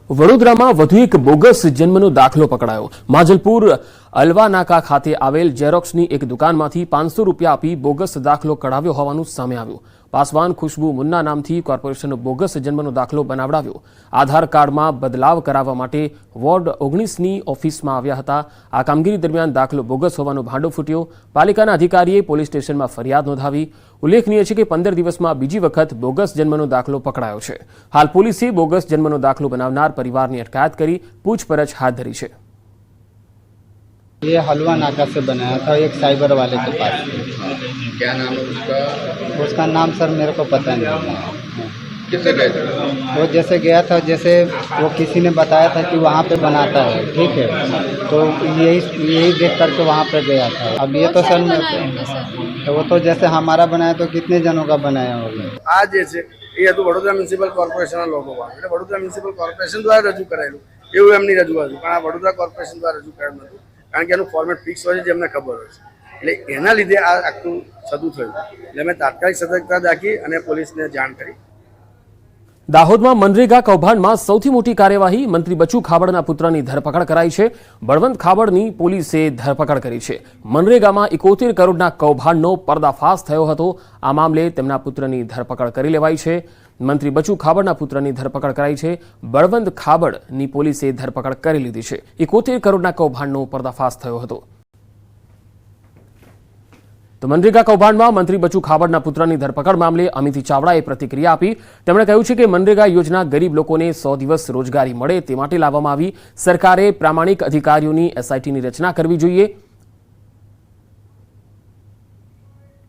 વડોદરામાં વધુ એક બોગસ જન્મનો દાખલો પકડાયો। માજલપુર અલવાનાકા ખાતે આવેલ ઝેરોક્સની એક દુકાનમાંથી 500 રૂપિયા આપી બોગસ દાખલો કઢાવ્યો હોવાનું સામે આવ્યું। પાસવાન ખુશ્બુ મુન્ના નામથી કોર્પોરેશનનો બોગસ જન્મનો દાખલો બનાવડાવ્યો। આધાર કાર્ડમાં બદલાવ કરાવવા માટે વોર્ડ 19ની ઓફિસમાં આવ્યા હતા। આ કામગીરી દરમિયાન દાખલો બોગસ હોવાનો ભાંડો ફૂટ્યો। પાલિકાના અધિકારીએ પોલીસ સ્ટેશનમાં ફરિયાદ નોંધાવી। ઉલ્લેખનીય છે કે 15 દિવસમાં બીજી વખત બોગસ જન્મનો દાખલો પકડાયો છે। હાલ પોલીસે બોગસ જન્મનો દાખલો બનાવનાર પરિવારની અટકાયત કરી પૂછપરછ हाथ धरी है। ये हलवा नाका से बनाया था एक साइबर वाले के पास। क्या नाम है उसका? उसका नाम सर मेरे को पता नहीं। किससे गए थे? वो जैसे गया था, जैसे वो किसी ने बताया था कि वहाँ पे बनाता है, ठीक है, तो यही देख करके वहाँ पे गया था। अब ये तो सर तो वो तो जैसे हमारा बनाया तो कितने जनों का बनाया होगा। आज जैसे ये तो वडोदरा म्युनिसिपल कॉर्पोरेशन लोगों એટલે વડોદરા મ્યુનિસિપલ કોર્પોરેશન દ્વારા રજૂ કરાયેલું એવું એમની રજૂઆત હતી, પણ આ વડોદરા કોર્પોરેશન દ્વારા રજૂ કરાયું નહોતું, કારણ કે એનું ફોર્મેટ ફિક્સ હોય છે જે એમને ખબર હોય છે, એટલે એના લીધે આ આખું થતું થયું। એટલે મેં તાત્કાલિક સતર્કતા દાખવી અને પોલીસને જાણ કરી। દાહોદમાં મનરેગા કૌભાંડમાં સૌથી મોટી કાર્યવાહી મંત્રી બચુ ખાબડના પુત્રની ધરપકડ કરાઈ છે। બળવંત ખાબડની પોલીસે ધરપકડ કરી છે। મનરેગામાં 71 કરોડના કૌભાંડનો પર્દાફાશ થયો હતો। આ મામલે તેમના પુત્રની ધરપકડ કરી લેવાઈ છે। મંત્રી બચુ ખાબડના પુત્રની ધરપકડ કરાઈ છે। બળવંત ખાબડની પોલીસે ધરપકડ કરી લીધી છે। 71 કરોડના કૌભાંડનો પર્દાફાશ થયો હતો। તો મનરેગા કૌભાંડમાં મંત્રી બચુ ખાબડના પુત્રની ધરપકડ મામલે અમિત ચાવડાએ પ્રતિક્રિયા આપી। તેમણે કહ્યું છે કે મનરેગા યોજના ગરીબ લોકોને 100 દિવસ રોજગારી મળે તે માટે લાવવામાં આવી। સરકારે પ્રામાણિક અધિકારીઓની એસઆઈટીની રચના કરવી જોઈએ।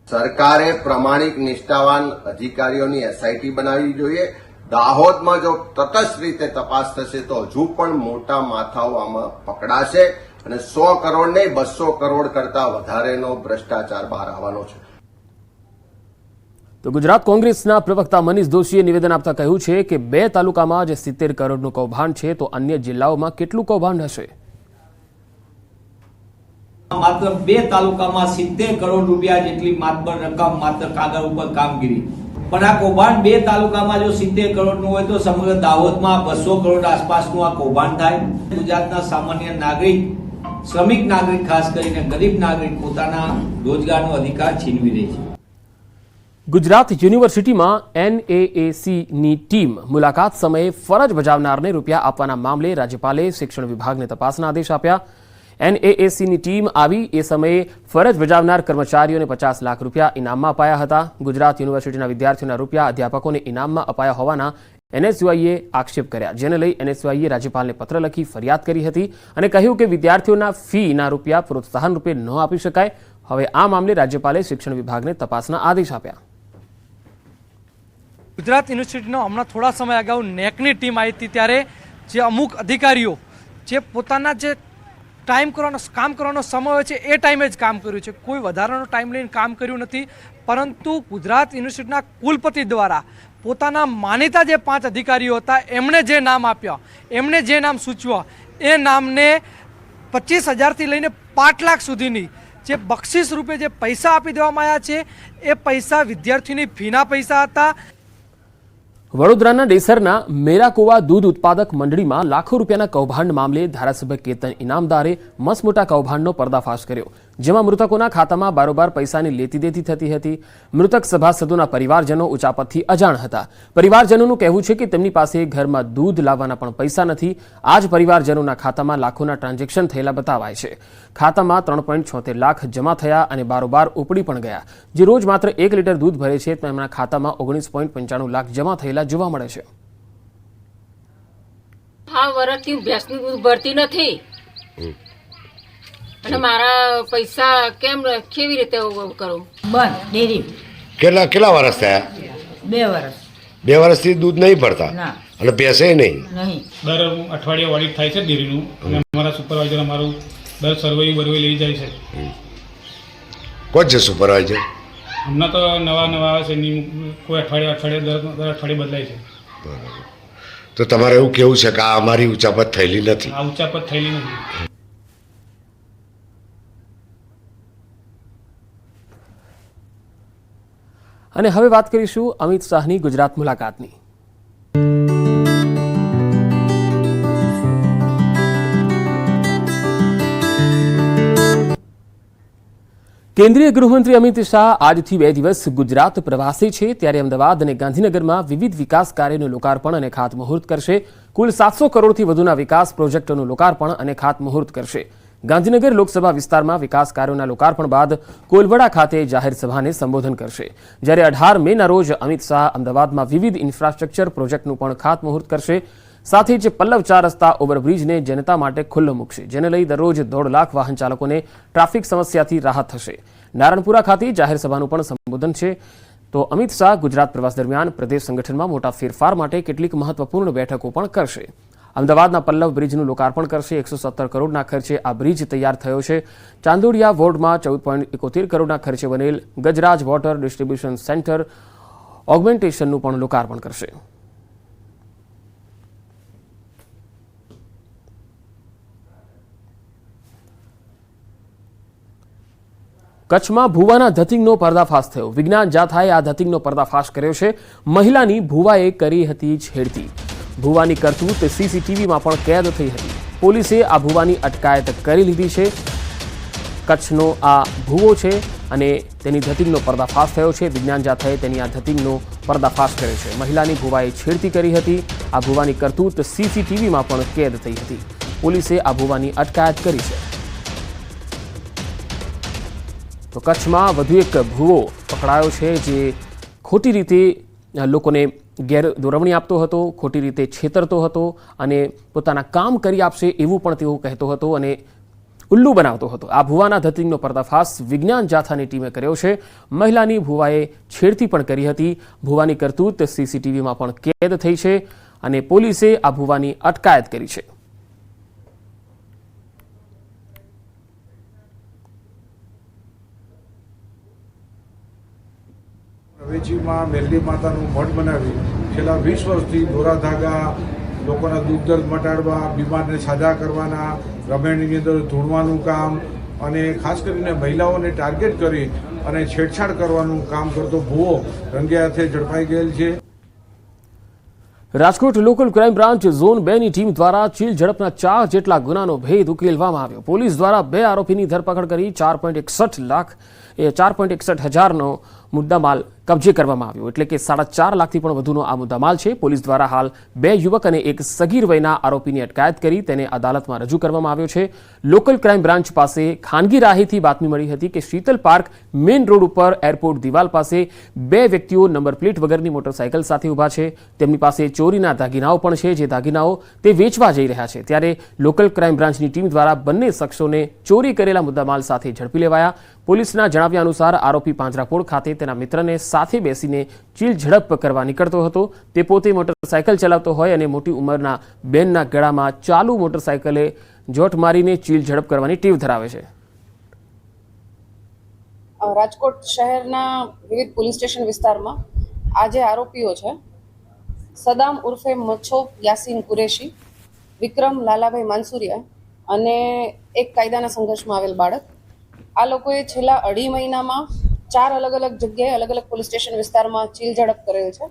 સરકારે પ્રામાણિક નિષ્ઠાવાન અધિકારીઓની એસઆઈટી બનાવવી જોઈએ। દાહોદમાં જો તટસ્થ રીતે તપાસ થશે તો હજુ પણ મોટા માથાઓ આમાં પકડાશે અને 100 કરોડ નહીં 200 કરોડ કરતા વધારેનો ભ્રષ્ટાચાર બહાર આવવાનો છે। તો ગુજરાત કોંગ્રેસના પ્રવક્તા મનીષ દોશીએ નિવેદન આપતા કહ્યું છે કે 2 તાલુકામાં જે 70 કરોડનું કૌભાંડ છે તો અન્ય જિલ્લાઓમાં કેટલું કૌભાંડ હશે? માત્ર 2 તાલુકામાં 70 કરોડ રૂપિયા જેટલી માત્ર રકમ માત્ર કાગળ ઉપર કામગીરી, પણ આ કૌભાંડ 2 તાલુકામાં જો 70 કરોડનું હોય તો સમગ્ર દાહોદમાં 200 કરોડ આસપાસનું આ કૌભાંડ થાય। ગુજરાતના સામાન્ય નાગરિક, શ્રમિક નાગરિક, ખાસ કરીને ગરીબ નાગરિક પોતાના રોજગારનો અધિકાર છીનવી રહી છે। ગુજરાત યુનિવર્સિટીમાં NAACની ટીમ મુલાકાત સમયે ફરજ બજાવનારને રૂપિયા આપવાના મામલે રાજ્યપાલે શિક્ષણ વિભાગને તપાસના આદેશ આપ્યા। NAACની ટીમ આવી એ સમયે ફરજ બજાવનાર કર્મચારીઓને 50 લાખ રૂપિયા ઇનામમાં અપાયા હતા। ગુજરાત યુનિવર્સિટીના વિદ્યાર્થીઓના રૂપિયા અધ્યાપકોને ઇનામમાં અપાયા હોવાના NSUIએ આક્ષેપ કર્યા, જેને લઈ NSUIએ રાજ્યપાલને પત્ર લખી ફરિયાદ કરી હતી અને કહ્યું કે વિદ્યાર્થીઓના ફીના રૂપિયા પ્રોત્સાહન રૂપે ન આપી શકાય। હવે આ મામલે રાજ્યપાલે શિક્ષણ વિભાગને તપાસના આદેશ આપ્યા। ગુજરાત યુનિવર્સિટીનો હમણાં થોડા સમય અગાઉ નેકની ટીમ આવી હતી, ત્યારે જે અમુક અધિકારીઓ જે પોતાના જે કામ કરવાનો સમય હોય છે એ ટાઈમે જ કામ કર્યું છે, કોઈ વધારાનો ટાઈમ લઈને કામ કર્યું નથી। પરંતુ ગુજરાત યુનિવર્સિટીના કુલપતિ દ્વારા પોતાના માનીતા જે 5 અધિકારીઓ હતા એમણે જે નામ આપ્યા, એમણે જે નામ સૂચવ્યા એ નામને 25,000થી લઈને 5 લાખ સુધીની જે બક્ષિસ રૂપે જે પૈસા આપી દેવામાં આવ્યા છે એ પૈસા વિદ્યાર્થીઓની ફીના પૈસા હતા। વડોદરાના ડેસરના મેરાકોવા દૂધ ઉત્પાદક મંડળીમાં લાખો રૂપિયાના કૌભાંડ મામલે ધારાસભ્ય કેતન ઇનામદારે મસમોટા કૌભાંડનો પર્દાફાશ કર્યો, જેમાં મૃતકોના ખાતામાં બારોબાર પૈસાની લેતી દેતી થતી હતી। મૃતક સભાસદોના પરિવારજનો ઉચાપતથી અજાણ હતા। પરિવારજનોનું કહેવું છે કે તેમની પાસે ઘરમાં દૂધ લાવવાના પણ પૈસા નથી। આ જ પરિવારજનોના ખાતામાં લાખોના ટ્રાન્ઝેક્શન થયેલા બતાવાય છે। ખાતામાં 3.76 લાખ જમા થયા અને બારોબાર ઉપડી પણ ગયા। જે રોજ માત્ર 1 લીટર દૂધ ભરે છે તેમના ખાતામાં 19.95 લાખ જમા થયેલા જોવા મળે છે। હા, વર્ષથી ભેંસનું દૂધ ભરતી નથી અને મારા પૈસા કેવી રીતે કરું? બંધ ડેરી કેટલા વર્ષ થયા? 2 વર્ષ। 2 વર્ષથી દૂધ નહીં ભરતા અને પૈસે નહીં? દર અઠવાડિયે ઓડિટ થાય છે ડેરીનું અને અમારા સુપરવાઇઝર અમારું દર સર્વે લઈ જાય છે। કોણ છે સુપરવાઇઝર? હમણાં તો નવા આવે છે, કોઈ અઠવાડિયે દર અઠવાડિયે બદલાય છે। બરાબર, તો તમારે એવું કેવું છે કે આ અમારી ઉચાપત થયેલી નથી? આ ઉચાપત થયેલી નથી। અને હવે વાત કરીશું અમિત શાહની ગુજરાત મુલાકાતની। કેન્દ્રીય ગૃહમંત્રી અમિત શાહ આજથી 2 દિવસ ગુજરાત પ્રવાસે છે, ત્યારે અમદાવાદ અને ગાંધીનગરમાં વિવિધ વિકાસ કાર્યોનું લોકાર્પણ અને ખાતમુહૂર્ત કરશે. કુલ 700 કરોડથી વધુના વિકાસ પ્રોજેક્ટોનું લોકાર્પણ અને ખાતમુહૂર્ત કરશે. ગાંધીનગર લોકસભા વિસ્તારમાં વિકાસ કાર્યોના લોકાર્પણ બાદ કોલવડા ખાતે જાહેર સભાને સંબોધન કરશે. જ્યારે 18 મેના રોજ અમિત શાહ અમદાવાદમાં વિવિધ ઇન્ફ્રાસ્ટ્રક્ચર પ્રોજેક્ટનું પણ ખાતમુહૂર્ત કરશે. સાથે જ પલ્લવ 4 રસ્તા ઓવરબ્રિજને જનતા માટે ખુલ્લો મૂકશે, જેને લઈ દરરોજ 1.5 લાખ વાહન ચાલકોને ટ્રાફિક સમસ્યાથી રાહત થશે. નારણપુરા ખાતે જાહેર સભાનું પણ સંબોધન છે. તો અમિત શાહ ગુજરાત પ્રવાસ દરમિયાન પ્રદેશ સંગઠનમાં મોટા ફેરફાર માટે કેટલીક મહત્વપૂર્ણ બેઠકો પણ કરશે. અમદાવાદના પલ્લવ બ્રિજનું લોકાર્પણ કરશે. 117 કરોડના ખર્ચે આ બ્રિજ તૈયાર થયો છે. ચાંદોડિયા વોર્ડમાં 14.71 કરોડના ખર્ચે બનેલ ગજરાજ વોટર ડિસ્ટ્રીબ્યુશન સેન્ટર ઓગમેન્ટેશનનું પણ લોકાર્પણ કરશે. કચ્છમાં ભૂવાના ધતિંગનો પર્દાફાશ થયો. વિજ્ઞાન જાથાએ આ ધતિંગનો પર્દાફાશ કર્યો છે. મહિલાની ભૂવાએ કરી હતી છેડતી. ભૂવાની કરતૂત સીસીટીવીમાં પણ કેદ થઈ હતી. પોલીસે આ ભૂવાની અટકાયત કરી લીધી છે. કચ્છનો આ ભૂવો છે અને તેની ધતિંગનો પર્દાફાશ થયો છે. વિજ્ઞાન જાથાએ તેની આ ધતિંગનો પર્દાફાશ કર્યો છે. મહિલાની ભૂવાએ છેડતી કરી હતી. આ ભૂવાની કરતૂત સીસીટીવીમાં પણ કેદ થઈ હતી. પોલીસે આ ભૂવાની અટકાયત કરી છે. તો કચ્છમાં વધુ એક ભૂવો પકડાયો છે, જે ખોટી રીતે લોકોને ગેરદોરવણી આપતો હતો, ખોટી રીતે છેતરતો હતો અને પોતાના કામ કરી આપશે એવું પણ તેઓ કહેતો હતો અને ઉલ્લુ બનાવતો હતો. આ ભૂવાના ધતિંગનો પર્દાફાશ વિજ્ઞાન જાથાની ટીમે કર્યો છે. મહિલાની ભૂવાએ છેડતી પણ કરી હતી. ભૂવાની કરતૂત સીસીટીવીમાં પણ કેદ થઈ છે અને પોલીસે આ ભૂવાની અટકાયત કરી છે. રવેચીમાં મેલડી માતાનું મઠ બનાવી છેલ્લા 20 વર્ષથી દોરા ધાગા, લોકોના દુઃખ દર્દ મટાડવા, બીમારને સાજા કરવાના, રમેણીની અંદર ધૂણવાનું કામ અને ખાસ કરીને મહિલાઓને ટાર્ગેટ કરી અને છેડછાડ કરવાનું કામ કરતો ભૂવો રંગે હાથે ઝડપાઈ ગયેલ છે. Rajkot local crime branch zone 2ની ટીમ દ્વારા ચીલ ઝડપના 4 જેટલા ગુનાનો ભેદ ઉકેલવામાં આવ્યો. પોલીસ દ્વારા 2 આરોપીની ધરપકડ કરી 4.61 હજારનો મુદ્દામાલ કબજે કરવામાં આવ્યો. એટલે કે 4.5 લાખથી પણ વધુનો આ મુદ્દામાલ છે. પોલીસ દ્વારા હાલ 2 યુવક અને એક સગીર વયના આરોપીની અટકાયત કરી તેને અદાલતમાં રજૂ કરવામાં આવ્યો છે. લોકલ ક્રાઇમ બ્રાન્ચ પાસે ખાનગી રાહેથી બાતમી મળી હતી કે શીતલ પાર્ક મેઇન રોડ ઉપર એરપોર્ટ દિવાલ પાસે 2 વ્યક્તિઓ નંબર પ્લેટ વગરની મોટરસાયકલ સાથે ઊભા છે. તેમની પાસે ચોરીના દાગીનાઓ પણ છે, જે દાગીનાઓ તે વેચવા જઈ રહ્યા છે. ત્યારે લોકલ ક્રાઇમ બ્રાન્ચની ટીમ દ્વારા બંને શખ્સોને ચોરી કરેલા મુદ્દામાલ સાથે ઝડપી લેવાયા. પોલીસના જણાવ્યા અનુસાર આરોપી પાંજરાપોળ ખાતે તેના મિત્રને સાથે બેસીને ચીલ ઝડપ કરવા નીકળતો હતો. તે પોતે મોટરસાયકલ ચલાવતો હોય અને મોટી ઉંમરના બેનના ગળામાં ચાલુ મોટરસાયકલે જોટ મારીને ચીલ ઝડપ કરવાની ટેવ ધરાવે છે. રાજકોટ શહેરના વિવિધ પોલીસ સ્ટેશન વિસ્તારમાં આ જે આરોપીઓ છે, સદામ ઉર્ફે મચ્છો યાસીન કુરેશી, વિક્રમ લાલાભાઈ માનસુરિયા અને એક કાયદાના સંઘર્ષમાં આવેલ બાળક, આ લોકોએ છેલ્લા 2.5 મહિનામાં 4 અલગ અલગ જગ્યાએ અલગ અલગ પોલીસ સ્ટેશન વિસ્તારમાં ચીલ ઝડપ કરેલ છે.